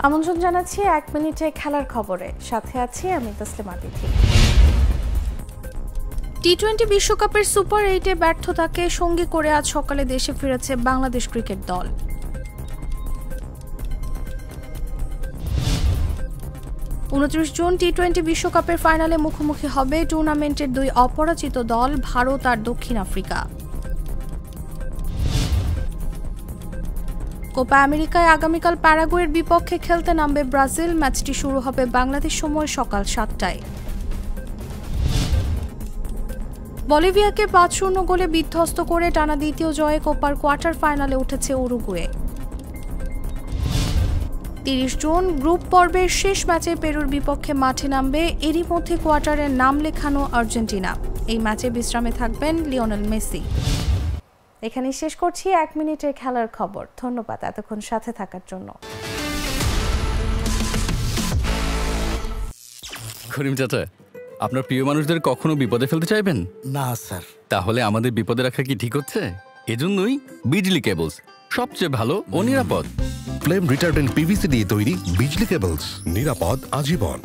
আমন্ত্রণ জানাচ্ছি 1 মিনিটে খেলার খবরে, সাথে আছি আমি তাসলিমা তিথি। টি-20 বিশ্বকাপের সুপার 8-এ ব্যর্থতাকে সঙ্গী করে আজ সকালে দেশে ফিরেছে বাংলাদেশ ক্রিকেট দল। 29 জুন টি-20 বিশ্বকাপের ফাইনালে মুখোমুখি হবে টুর্নামেন্টের দুই অপরাজিত দল ভারত আর দক্ষিণ আফ্রিকা। কোপা আমেরিকায় আগামীকাল প্যারাগুয়ের বিপক্ষে খেলতে নামবে ব্রাজিল। ম্যাচটি শুরু হবে বাংলাদেশ সময় সকাল 7টায়। বলিভিয়াকে 5-0 গোলে বিধ্বস্ত করে টানা দ্বিতীয় জয়ে কোপার কোয়ার্টার ফাইনালে উঠেছে উরুগুয়ে। 30 জুন গ্রুপ পর্বের শেষ ম্যাচে পেরুর বিপক্ষে মাঠে নামবে এরই মধ্যে কোয়ার্টারের নাম লেখানো আর্জেন্টিনা। এই ম্যাচে বিশ্রামে থাকবেন লিওনেল মেসি। এখানেই শেষ করছি 1 মিনিটের খেলার খবর। ধন্যবাদ এতক্ষণ সাথে থাকার জন্য। করিম চাচা, আপনার প্রিয় মানুষদের কখনো বিপদে ফেলতে চাইবেন না স্যার। তাহলে আমাদের বিপদে রাখা কি ঠিক হচ্ছে? এজন্যই বিজলি কেবলস সবচেয়ে ভালো ও নিরাপদ। ফ্লেম রিটার্ডেন্ট পিভিসি দিয়ে তৈরি বিজলি কেবলস, নিরাপদ আজীবন।